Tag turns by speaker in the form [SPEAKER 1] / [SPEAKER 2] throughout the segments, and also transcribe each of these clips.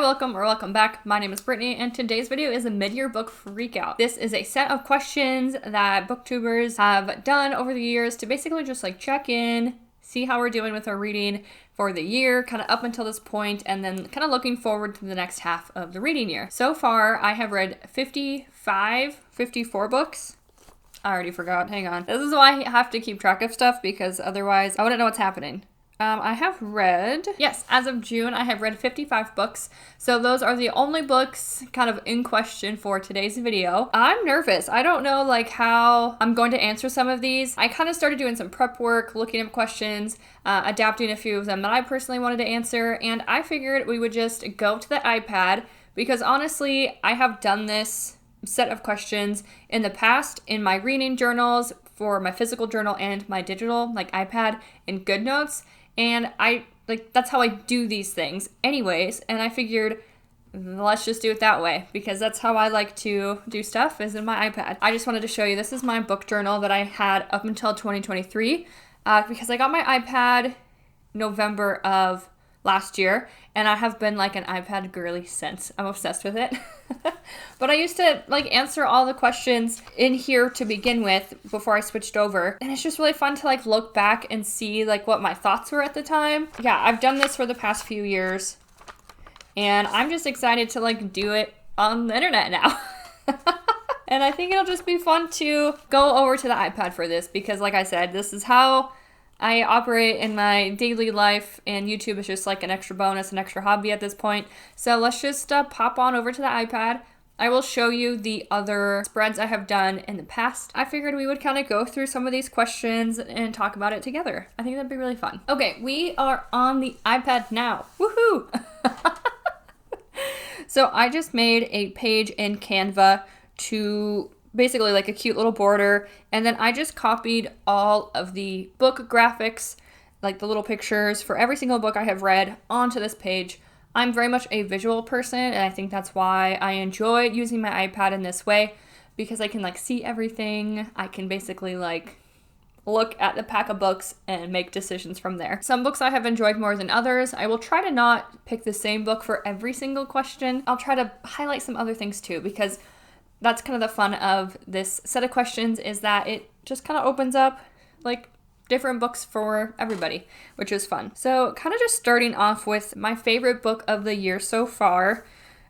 [SPEAKER 1] welcome or welcome back. My name is Brittany, and today's video is a mid-year book freakout. This is a set of questions that booktubers have done over the years to basically just like check in, see how we're doing with our reading for the year, kind of up until this point, and then kind of looking forward to the next half of the reading year. So far, I have read 54 books. I already forgot, hang on. This is why I have to keep track of stuff, because otherwise I wouldn't know what's happening. I have read, yes, as of June, I have read 55 books. So those are the only books kind of in question for today's video. I'm nervous. I don't know like how I'm going to answer some of these. I kind of started doing some prep work, looking up questions, adapting a few of them that I personally wanted to answer. And I figured we would just go to the iPad because honestly, I have done this set of questions in the past in my reading journals for my physical journal and my digital like iPad and GoodNotes. And that's how I do these things anyways. And I figured, let's just do it that way because that's how I like to do stuff is in my iPad. I just wanted to show you, this is my book journal that I had up until 2023 because I got my iPad November of last year, and I have been like an iPad girly since. I'm obsessed with it. But I used to like answer all the questions in here to begin with before I switched over. And it's just really fun to like look back and see like what my thoughts were at the time. Yeah, I've done this for the past few years, and I'm just excited to like do it on the internet now. And I think it'll just be fun to go over to the iPad for this because like I said, this is how I operate in my daily life, and YouTube is just like an extra bonus, an extra hobby at this point. So let's just pop on over to the iPad. I will show you the other spreads I have done in the past. I figured we would kind of go through some of these questions and talk about it together. I think that'd be really fun. Okay, we are on the iPad now. Woohoo! So I just made a page in Canva to basically like a cute little border, and then I just copied all of the book graphics, like the little pictures for every single book I have read onto this page. I'm very much a visual person, and I think that's why I enjoy using my iPad in this way, because I can like see everything. I can basically like look at the pack of books and make decisions from there. Some books I have enjoyed more than others. I will try to not pick the same book for every single question. I'll try to highlight some other things too, because that's kind of the fun of this set of questions, is that it just kind of opens up like different books for everybody, which is fun. So kind of just starting off with my favorite book of the year so far.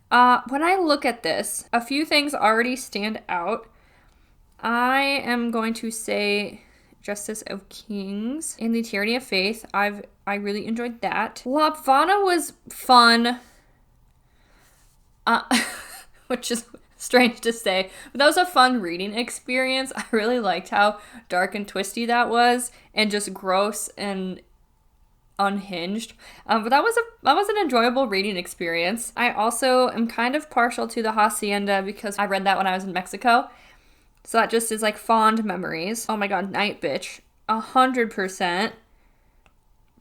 [SPEAKER 1] When I look at this, a few things already stand out. I am going to say Justice of Kings and The Tyranny of Faith. I really enjoyed that. Lapvana was fun, which is strange to say, but that was a fun reading experience. I really liked how dark and twisty that was, and just gross and unhinged. But that was an enjoyable reading experience. I also am kind of partial to The Hacienda because I read that when I was in Mexico, so that just is like fond memories. Oh my god, Night Bitch, 100%.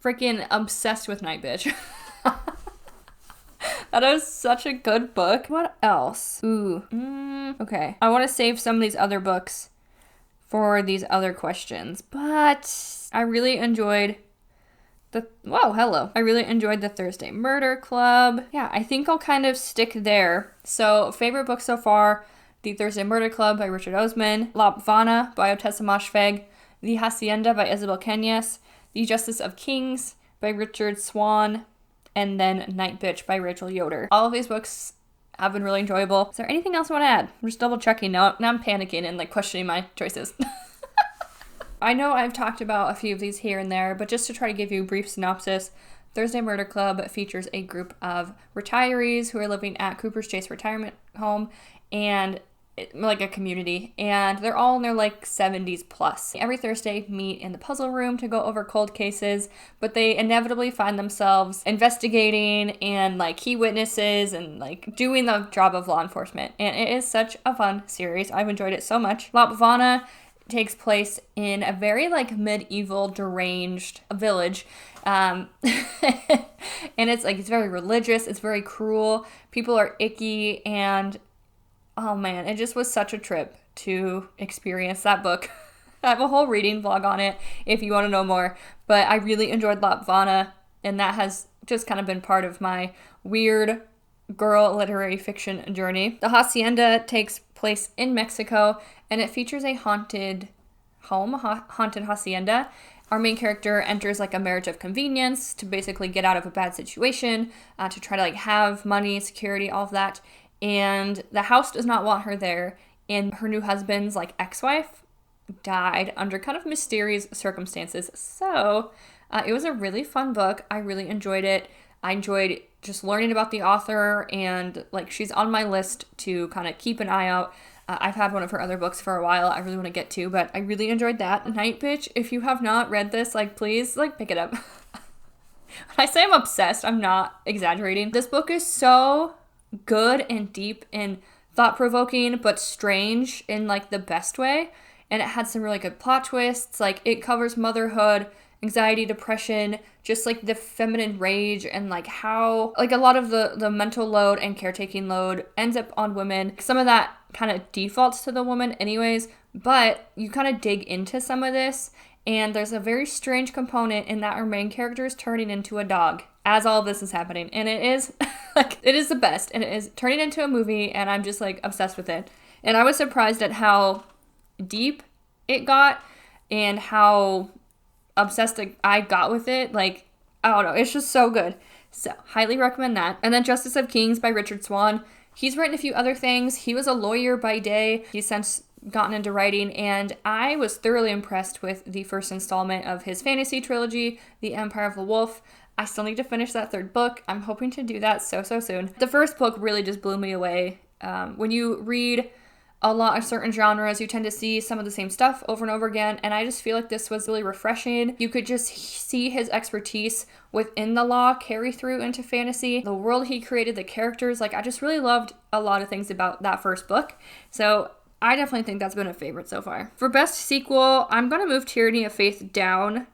[SPEAKER 1] Freaking obsessed with Night Bitch. That is such a good book. What else? Okay. I want to save some of these other books for these other questions, but I really enjoyed I really enjoyed the Thursday Murder Club. Yeah, I think I'll kind of stick there. So, favorite book so far, The Thursday Murder Club by Richard Osman, Lapvana by Otessa Moshfegh, The Hacienda by Isabel Cañas, The Justice of Kings by Richard Swan, and then Night Bitch by Rachel Yoder. All of these books have been really enjoyable. Is there anything else I want to add? I'm just double checking now. Now I'm panicking and like questioning my choices. I know I've talked about a few of these here and there, but just to try to give you a brief synopsis, Thursday Murder Club features a group of retirees who are living at Cooper's Chase retirement home, and like a community, and they're all in their like 70s plus. Every Thursday meet in the puzzle room to go over cold cases, but they inevitably find themselves investigating and like key witnesses and like doing the job of law enforcement. And it is such a fun series. I've enjoyed it so much. Lapvana takes place in a very like medieval deranged village. And it's like, it's very religious, it's very cruel, people are icky, and oh man, it just was such a trip to experience that book. I have a whole reading vlog on it if you want to know more, but I really enjoyed Lapvana, and that has just kind of been part of my weird girl literary fiction journey. The Hacienda takes place in Mexico, and it features a haunted home, haunted hacienda. Our main character enters like a marriage of convenience to basically get out of a bad situation, to try to like have money, security, all of that. And the house does not want her there. And her new husband's like ex-wife died under kind of mysterious circumstances. So it was a really fun book. I really enjoyed it. I enjoyed just learning about the author, and like she's on my list to kind of keep an eye out. I've had one of her other books for a while I really want to get to, but I really enjoyed that. Night Bitch, if you have not read this, like please like pick it up. When I say I'm obsessed, I'm not exaggerating. This book is so good and deep and thought-provoking, but strange in like the best way. And it had some really good plot twists. Like it covers motherhood, anxiety, depression, just like the feminine rage, and like how like a lot of the mental load and caretaking load ends up on women. Some of that kind of defaults to the woman anyways, but you kind of dig into some of this, and there's a very strange component in that our main character is turning into a dog as all this is happening, and it is like it is the best, and it is turning into a movie, and I'm just like obsessed with it. And I was surprised at how deep it got and how obsessed I got with it. Like, I don't know, it's just so good. So highly recommend that. And then Justice of Kings by Richard Swan. He's written a few other things. He was a lawyer by day. He's since gotten into writing, and I was thoroughly impressed with the first installment of his fantasy trilogy, The Empire of the Wolf. I still need to finish that third book. I'm hoping to do that so soon. The first book really just blew me away. When you read a lot of certain genres, you tend to see some of the same stuff over and over again, and I just feel like this was really refreshing. You could just see his expertise within the law carry through into fantasy, the world he created, the characters. Like, I just really loved a lot of things about that first book, so I definitely think that's been a favorite so far. For best sequel, I'm gonna move Tyranny of Faith down,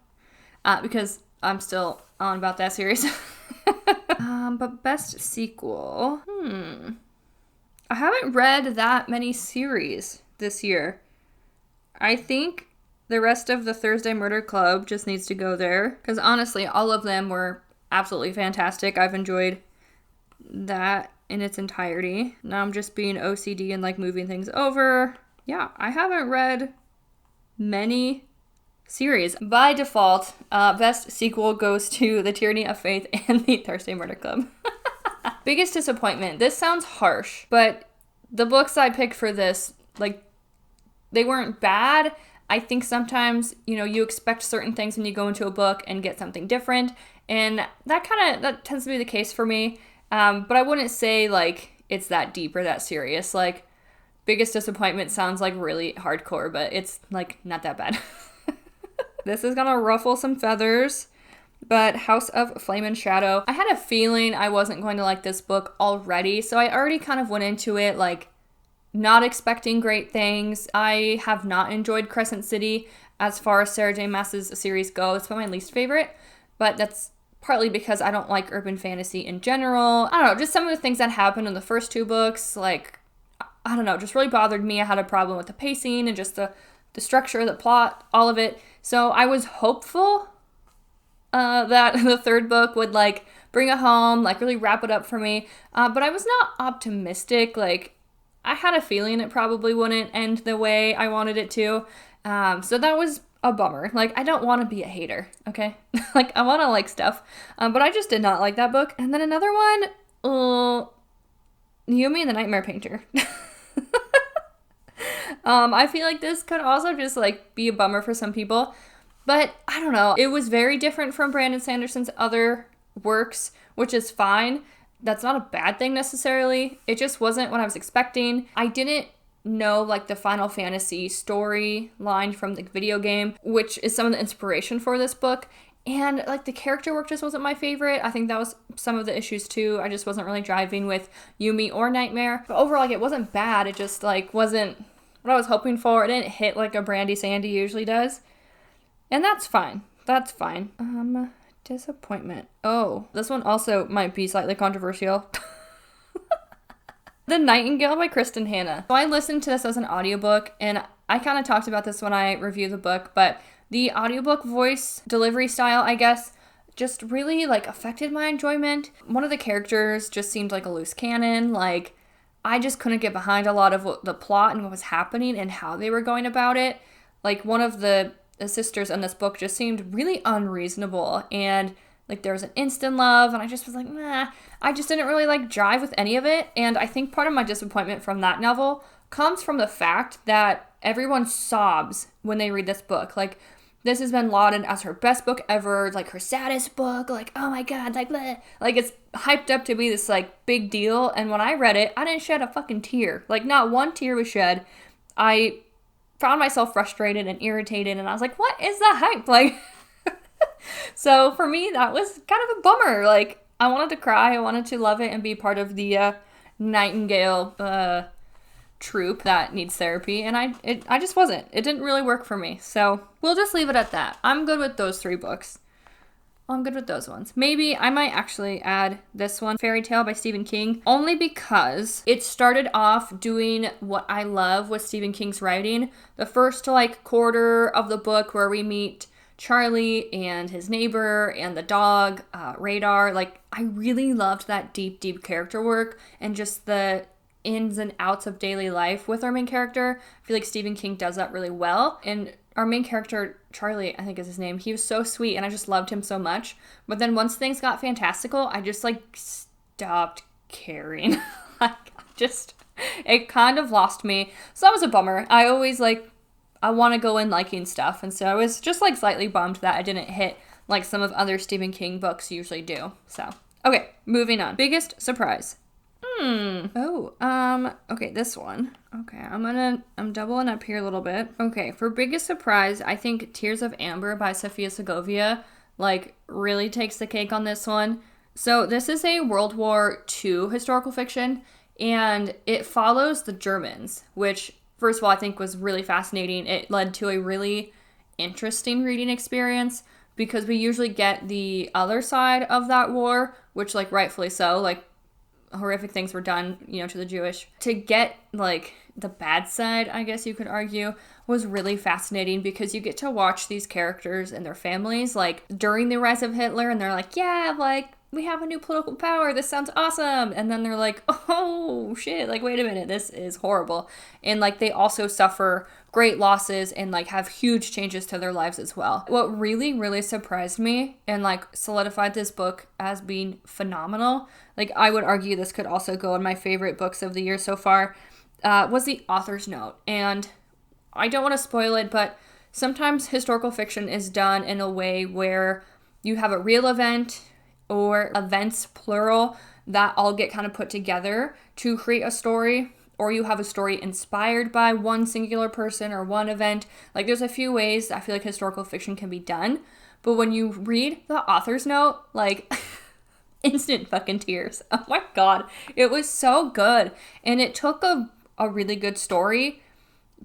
[SPEAKER 1] because I'm still on about that series. But best sequel, I haven't read that many series this year. I think the rest of the Thursday Murder Club just needs to go there, because honestly, all of them were absolutely fantastic. I've enjoyed that in its entirety. Now I'm just being OCD and like moving things over. Yeah, I haven't read many series. By default, best sequel goes to The Tyranny of Faith and the Thursday Murder Club. Biggest disappointment. This sounds harsh, but the books I picked for this, like, they weren't bad. I think sometimes, you know, you expect certain things when you go into a book and get something different, and that tends to be the case for me. But I wouldn't say, like, it's that deep or that serious. Like, biggest disappointment sounds, like, really hardcore, but it's, like, not that bad. This is gonna ruffle some feathers, but House of Flame and Shadow. I had a feeling I wasn't going to like this book already, so I already kind of went into it, like, not expecting great things. I have not enjoyed Crescent City as far as Sarah J. Maas's series go. It's probably my least favorite, but that's partly because I don't like urban fantasy in general. I don't know, just some of the things that happened in the first two books, like, I don't know, just really bothered me. I had a problem with the pacing and just the structure, the plot, all of it. So I was hopeful that the third book would, like, bring it home, like, really wrap it up for me. But I was not optimistic. Like, I had a feeling it probably wouldn't end the way I wanted it to. So that was a bummer. Like, I don't want to be a hater, okay? Like, I want to like stuff. But I just did not like that book. And then another one, Yumi and the Nightmare Painter. I feel like this could also just, like, be a bummer for some people. But I don't know. It was very different from Brandon Sanderson's other works, which is fine. That's not a bad thing necessarily. It just wasn't what I was expecting. I didn't know, like, the Final Fantasy storyline from the video game, which is some of the inspiration for this book. And, like, the character work just wasn't my favorite. I think that was some of the issues too. I just wasn't really driving with Yumi or Nightmare. But overall, like, it wasn't bad. It just, like, wasn't what I was hoping for. It didn't hit like a Brandy Sandy usually does. And that's fine. That's fine. Disappointment. Oh, this one also might be slightly controversial. The Nightingale by Kristen Hanna. So I listened to this as an audiobook, and I kind of talked about this when I reviewed the book, but the audiobook voice delivery style, I guess, just really like affected my enjoyment. One of the characters just seemed like a loose cannon. Like, I just couldn't get behind a lot of the plot and what was happening and how they were going about it. Like, one of the sisters in this book just seemed really unreasonable, and like there was an instant love, and I just was like, nah. I just didn't really like jive with any of it. And I think part of my disappointment from that novel comes from the fact that everyone sobs when they read this book. Like, this has been lauded as her best book ever, like her saddest book, like, oh my god, like, bleh. Like, it's hyped up to be this like big deal. And when I read it, I didn't shed a fucking tear. Like, not one tear was shed. I found myself frustrated and irritated, and I was like, what is the hype? Like, so for me, that was kind of a bummer. Like, I wanted to cry, I wanted to love it and be part of the Nightingale troupe that needs therapy, and I just wasn't. It didn't really work for me, so we'll just leave it at that. I'm good with those 3 books. I'm good with those ones. Maybe I might actually add this one, Fairy Tale by Stephen King, only because it started off doing what I love with Stephen King's writing. The first like quarter of the book where we meet Charlie and his neighbor and the dog, Radar. Like, I really loved that deep character work and just the ins and outs of daily life with our main character. I feel like Stephen King does that really well. And our main character, Charlie, I think is his name, he was so sweet and I just loved him so much. But then once things got fantastical, I just like stopped caring. It kind of lost me. So that was a bummer. I always I want to go in liking stuff. And so I was just like slightly bummed that I didn't hit like some of other Stephen King books usually do. So, okay, moving on. Biggest surprise. Okay, this one. Okay, I'm doubling up here a little bit. Okay, for biggest surprise, I think Tears of Amber by Sofia Segovia, like, really takes the cake on this one. So this is a World War II historical fiction, and it follows the Germans, which, first of all, I think was really fascinating. It led to a really interesting reading experience, because we usually get the other side of that war, which, like, rightfully so, like, horrific things were done, to the Jewish. To get, like, the bad side, I guess you could argue, was really fascinating, because you get to watch these characters and their families, like, during the rise of Hitler, and they're like, yeah, like, we have a new political power, this sounds awesome, and then they're like, oh, shit, like, wait a minute, this is horrible. And, like, they also suffer great losses and, like, have huge changes to their lives as well. What really, really surprised me and, like, solidified this book as being phenomenal, like, I would argue this could also go in my favorite books of the year so far, was the author's note. And I don't want to spoil it, but sometimes historical fiction is done in a way where you have a real event, or events plural, that all get kind of put together to create a story, or you have a story inspired by one singular person or one event. Like, there's a few ways I feel like historical fiction can be done, but when you read the author's note, like, instant fucking tears. Oh my god, it was so good. And it took a really good story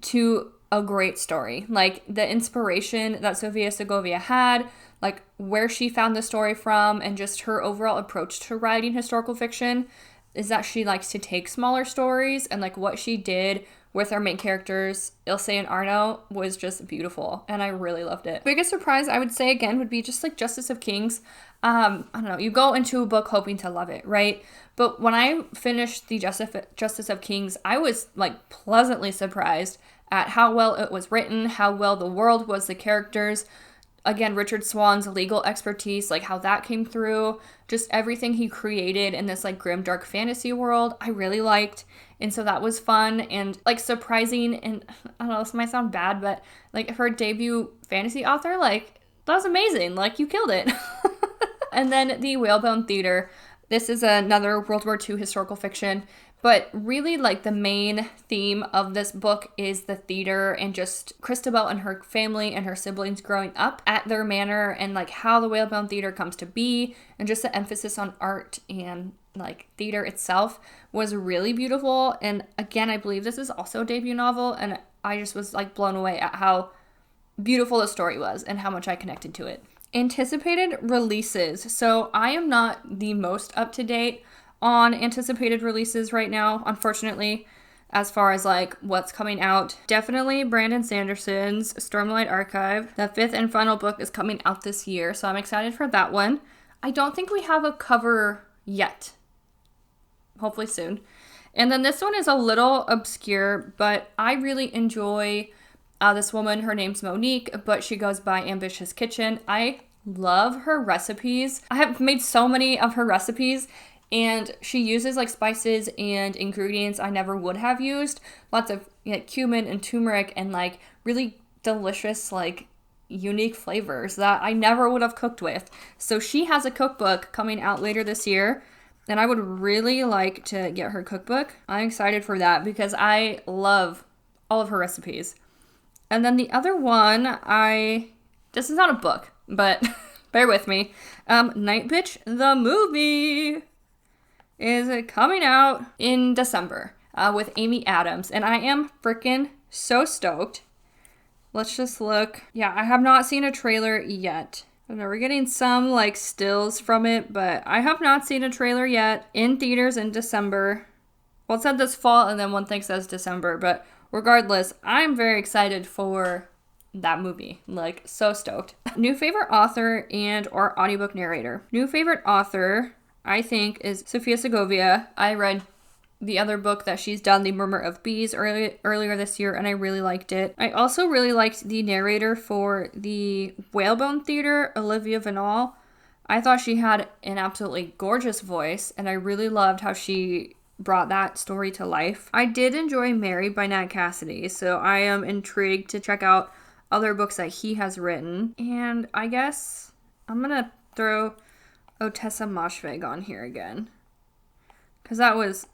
[SPEAKER 1] to a great story. Like, the inspiration that Sofia Segovia had, like, where she found the story from, and just her overall approach to writing historical fiction is that she likes to take smaller stories, and, like, what she did with our main characters, Ilse and Arno, was just beautiful, and I really loved it. Biggest surprise, I would say, again, would be just, like, Justice of Kings. I don't know, you go into a book hoping to love it, right? But when I finished the Justice of Kings, I was, like, pleasantly surprised at how well it was written, how well the world was, the characters. Again, Richard Swan's legal expertise, like, how that came through, just everything he created in this, like, grim, dark fantasy world, I really liked. And so that was fun and, like, surprising. And I don't know, this might sound bad, but, like, for a debut fantasy author, like, that was amazing. Like, you killed it. And then the Whalebone Theater. This is another World War II historical fiction. But really, like, the main theme of this book is the theater, and just Christabel and her family and her siblings growing up at their manor, and, like, how the Whalebone Theater comes to be, and just the emphasis on art and, like, theater itself was really beautiful. And again, I believe this is also a debut novel, and I just was, like, blown away at how beautiful the story was and how much I connected to it. Anticipated releases. So I am not the most up to date on anticipated releases right now, unfortunately. as far as like what's coming out. Definitely Brandon Sanderson's Stormlight Archive. The 5th and final book is coming out this year, so I'm excited for that one. I don't think we have a cover yet. Hopefully soon. And then this one is a little obscure, but I really enjoy this woman. Her name's Monique, but she goes by Ambitious Kitchen. I love her recipes. I have made so many of her recipes, and she uses like spices and ingredients I never would have used. Lots of cumin and turmeric and like really delicious, like unique flavors that I never would have cooked with. So she has a cookbook coming out later this year, and I would really like to get her cookbook. I'm excited for that because I love all of her recipes. And then the other one, this is not a book, but bear with me. Night Bitch, the movie, is coming out in December with Amy Adams. And I am freaking so stoked. Let's just look. Yeah, I have not seen a trailer yet. I know we're getting some like stills from it, but I have not seen a trailer yet. In theaters in December. Well, it said this fall, and then one thing says December, but regardless, I'm very excited for that movie. Like, so stoked. New favorite author and or audiobook narrator. New favorite author, I think, is Sofia Segovia. I read the other book that she's done, The Murmur of Bees, earlier this year, and I really liked it. I also really liked the narrator for the Whalebone Theater, Olivia Vanal. I thought she had an absolutely gorgeous voice, and I really loved how she brought that story to life. I did enjoy Mary by Nat Cassidy, so I am intrigued to check out other books that he has written. And I guess I'm gonna throw Otessa Moshfegh on here again, because that was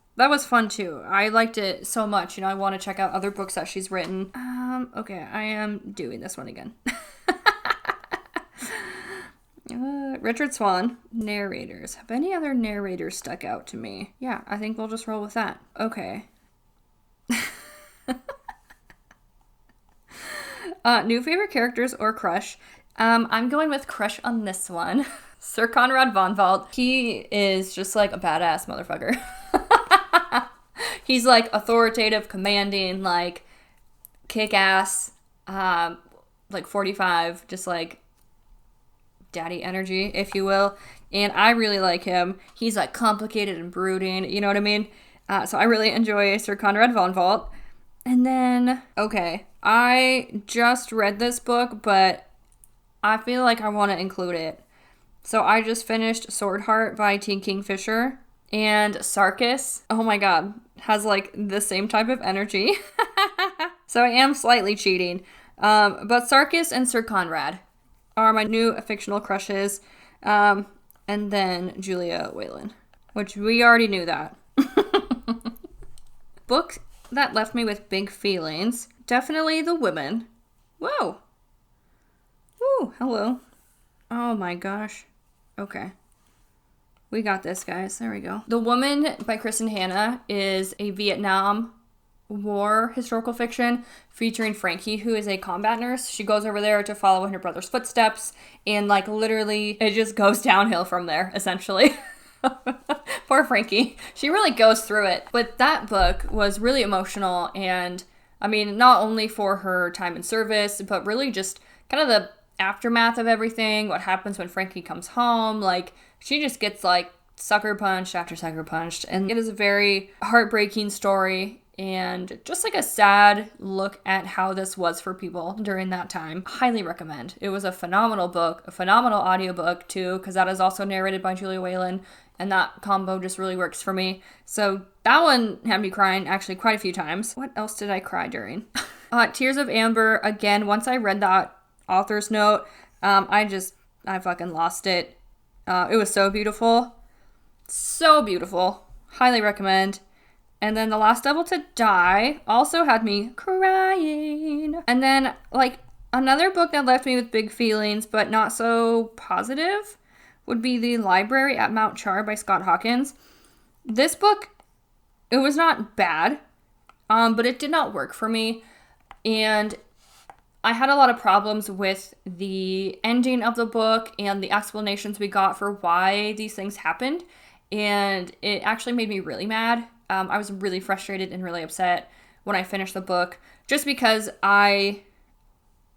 [SPEAKER 1] fun too. I liked it so much. I want to check out other books that she's written. Okay, I am doing this one again. Richard Swan, narrators. Have any other narrators stuck out to me? Yeah, I think we'll just roll with that. Okay. New favorite characters or crush. I'm going with crush on this one. Sir Conrad von Valt. He is just like a badass motherfucker. He's like authoritative, commanding, like kick-ass, like 45, just like daddy energy, if you will. And I really like him. He's like complicated and brooding, you know what I mean? So I really enjoy Sir Conrad von Valt. And then, okay, I just read this book, but I feel like I want to include it. So I just finished Sword Heart by T. Kingfisher. And Sarkis, oh my god, has like the same type of energy. So I am slightly cheating. But Sarkis and Sir Conrad are my new fictional crushes. And then Julia Whalen, which we already knew that. Book that left me with big feelings. Definitely The Women. Whoa. Woo, hello. Oh my gosh. Okay. We got this, guys. There we go. The Woman by Kristen Hanna is a Vietnam War historical fiction featuring Frankie, who is a combat nurse. She goes over there to follow in her brother's footsteps, and like literally it just goes downhill from there, essentially. Poor Frankie. She really goes through it. But that book was really emotional, and I mean, not only for her time in service, but really just kind of the aftermath of everything, what happens when Frankie comes home. Like, she just gets like sucker punched after sucker punched, and it is a very heartbreaking story and just like a sad look at how this was for people during that time. Highly recommend. It was a phenomenal book, a phenomenal audiobook too, because that is also narrated by Julia Whalen, and that combo just really works for me. So that one had me crying actually quite a few times. What else did I cry during? Tears of Amber, again, once I read that author's note, I fucking lost it. It was so beautiful. So beautiful. Highly recommend. And then The Last Devil to Die also had me crying. And then, like, another book that left me with big feelings, but not so positive, would be The Library at Mount Char by Scott Hawkins. This book, it was not bad, but it did not work for me. And I had a lot of problems with the ending of the book and the explanations we got for why these things happened. and it actually made me really mad. I was really frustrated and really upset when I finished the book, just because I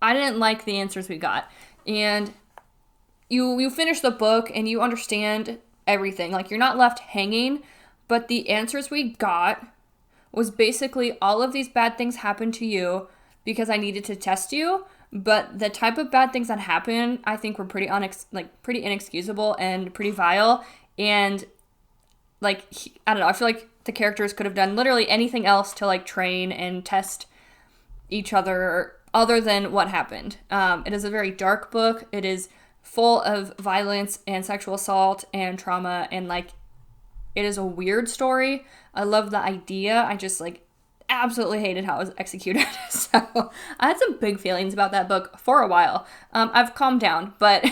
[SPEAKER 1] didn't like the answers we got. And you finish the book and you understand everything. Like, you're not left hanging, but the answers we got was basically all of these bad things happened to you because I needed to test you. But the type of bad things that happened, I think, were pretty pretty inexcusable and pretty vile. And I don't know, I feel like the characters could have done literally anything else to train and test each other than what happened. It is a very dark book. It is full of violence and sexual assault and trauma, and it is a weird story. I love the idea. I just absolutely hated how it was executed. So I had some big feelings about that book for a while. I've calmed down, but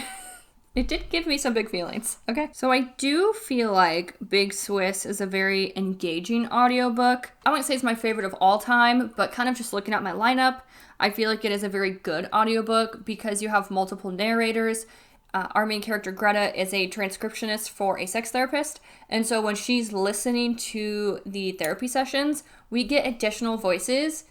[SPEAKER 1] it did give me some big feelings. Okay. So I do feel like Big Swiss is a very engaging audiobook. I wouldn't say it's my favorite of all time, but kind of just looking at my lineup, I feel like it is a very good audiobook because you have multiple narrators. Our main character, Greta, is a transcriptionist for a sex therapist. And so when she's listening to the therapy sessions, we get additional voices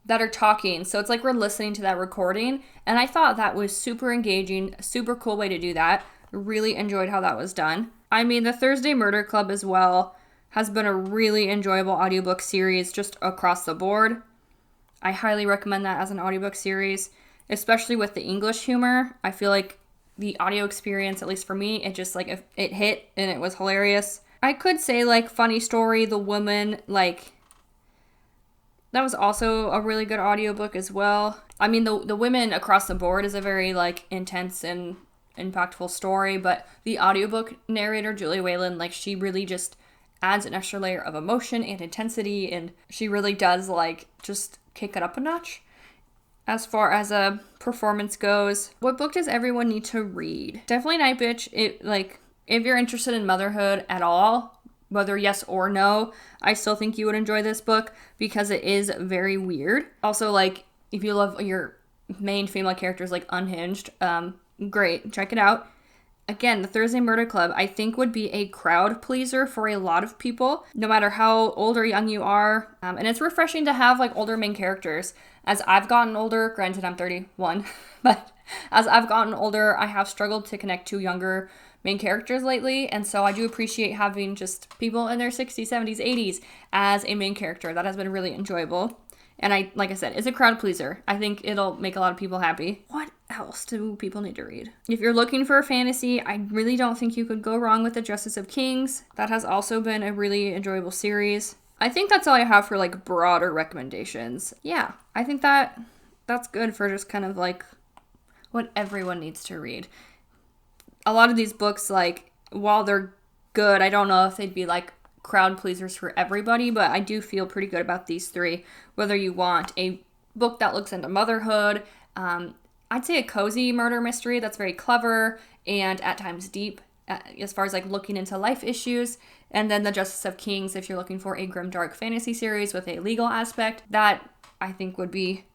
[SPEAKER 1] that are talking. So it's like we're listening to that recording. And I thought that was super engaging, super cool way to do that. Really enjoyed how that was done. I mean, the Thursday Murder Club as well has been a really enjoyable audiobook series just across the board. I highly recommend that as an audiobook series, especially with the English humor. I feel like the audio experience, at least for me, it just it hit and it was hilarious. I could say Funny Story, The Woman, that was also a really good audiobook as well. I mean, the Women across the board is a very intense and impactful story, but the audiobook narrator, Julie Whalen, she really just adds an extra layer of emotion and intensity, and she really does just kick it up a notch. As far as a performance goes, what book does everyone need to read? Definitely Night Bitch. If you're interested in motherhood at all, whether yes or no, I still think you would enjoy this book because it is very weird. Also, if you love your main female characters unhinged, great, check it out. Again, the Thursday Murder Club, I think, would be a crowd pleaser for a lot of people, no matter how old or young you are. And it's refreshing to have older main characters. As I've gotten older, granted I'm 31, but as I've gotten older, I have struggled to connect to younger main characters lately. And so I do appreciate having just people in their 60s, 70s, 80s as a main character. That has been really enjoyable. And like I said, it's a crowd pleaser. I think it'll make a lot of people happy. What else do people need to read? If you're looking for a fantasy, I really don't think you could go wrong with The Justice of Kings. That has also been a really enjoyable series. I think that's all I have for broader recommendations. Yeah, I think that's good for just kind of what everyone needs to read. A lot of these books, while they're good, I don't know if they'd be crowd pleasers for everybody, but I do feel pretty good about these three. Whether you want a book that looks into motherhood, I'd say a cozy murder mystery that's very clever and at times deep as far as looking into life issues, and then The Justice of Kings if you're looking for a grimdark fantasy series with a legal aspect, that I think would be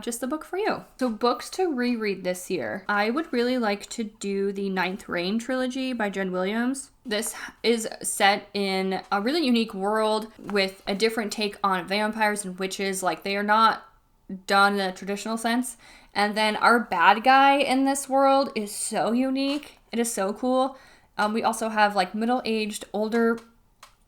[SPEAKER 1] just the book for you. So books to reread this year. I would really like to do the Ninth Reign trilogy by Jen Williams. This is set in a really unique world with a different take on vampires and witches. They are not done in a traditional sense. And then our bad guy in this world is so unique. It is so cool. We also have middle-aged, older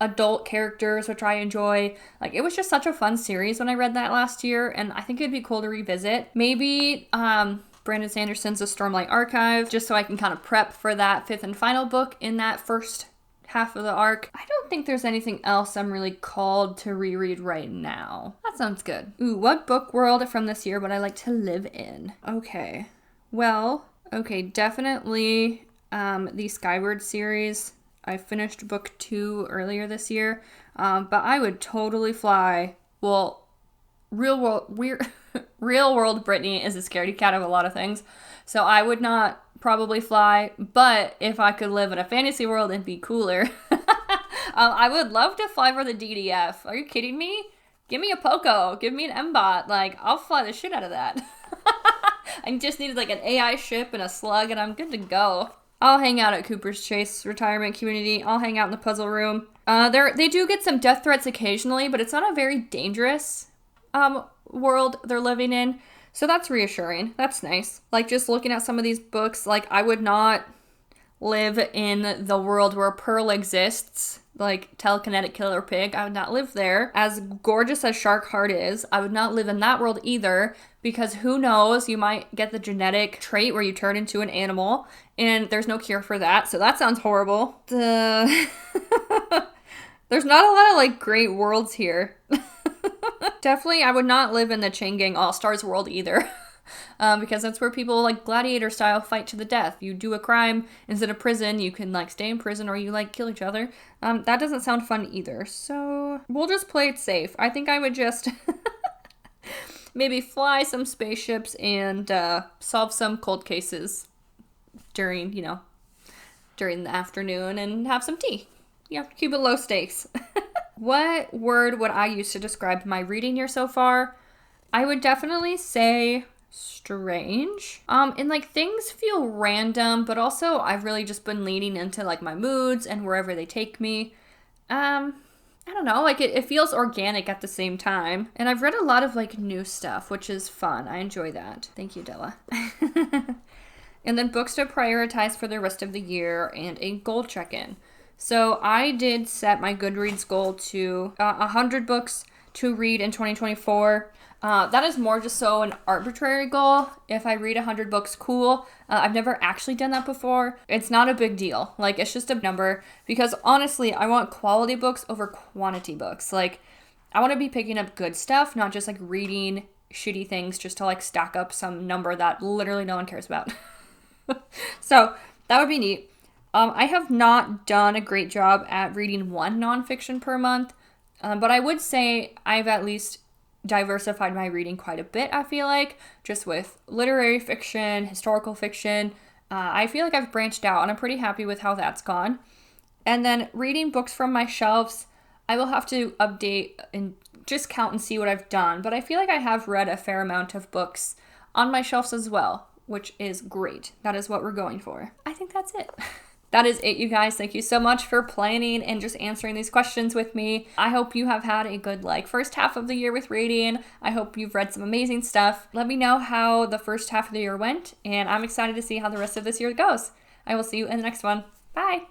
[SPEAKER 1] adult characters, which I enjoy. It was just such a fun series when I read that last year, and I think it'd be cool to revisit. Maybe Brandon Sanderson's A Stormlight Archive, just so I can kind of prep for that fifth and final book in that first half of the arc. I don't think there's anything else I'm really called to reread right now. That sounds good. Ooh, what book world from this year would I like to live in? Okay. Well, definitely the Skyward series. I finished book 2 earlier this year, but I would totally fly. Well, real world Brittany is a scaredy cat of a lot of things, so I would not probably fly, but if I could live in a fantasy world and be cooler, I would love to fly for the DDF. Are you kidding me? Give me a Poco. Give me an MBot. I'll fly the shit out of that. I just needed an AI ship and a slug and I'm good to go. I'll hang out at Cooper's Chase Retirement Community. I'll hang out in the puzzle room. They do get some death threats occasionally, but it's not a very dangerous world they're living in. So that's reassuring. That's nice. Like, just looking at some of these books, like, I would not live in the world where Pearl exists, like Telekinetic Killer Pig. I would not live there. As gorgeous as Shark Heart is, I would not live in that world either, because who knows, you might get the genetic trait where you turn into an animal, and there's no cure for that, so that sounds horrible. There's not a lot of, like, great worlds here. Definitely, I would not live in the Chain Gang All-Stars world either. Because that's where people, like, gladiator style, fight to the death. You do a crime, instead of prison, you can, like, stay in prison, or you, like, kill each other. That doesn't sound fun either, so we'll just play it safe. I think I would just maybe fly some spaceships and solve some cold cases during the afternoon and have some tea. You have to keep it low stakes. What word would I use to describe my reading year so far? I would definitely say strange. And, like, things feel random, but also I've really just been leaning into, like, my moods and wherever they take me. I don't know, like, it feels organic at the same time. And I've read a lot of, like, new stuff, which is fun. I enjoy that. Thank you, Della. And then books to prioritize for the rest of the year and a goal check-in. So I did set my Goodreads goal to 100 books to read in 2024. That is more just so an arbitrary goal. If I read 100 books, cool. I've never actually done that before. It's not a big deal. Like, it's just a number, because honestly, I want quality books over quantity books. Like, I want to be picking up good stuff, not just, like, reading shitty things just to, like, stack up some number that literally no one cares about. So that would be neat. I have not done a great job at reading one nonfiction per month, but I would say I've at least diversified my reading quite a bit, I feel like, just with literary fiction, historical fiction. I feel like I've branched out, and I'm pretty happy with how that's gone. And then reading books from my shelves, I will have to update and just count and see what I've done, but I feel like I have read a fair amount of books on my shelves as well, which is great. That is what we're going for. I think that's it. That is it, you guys. Thank you so much for planning and just answering these questions with me. I hope you have had a good, like, first half of the year with reading. I hope you've read some amazing stuff. Let me know how the first half of the year went, and I'm excited to see how the rest of this year goes. I will see you in the next one. Bye!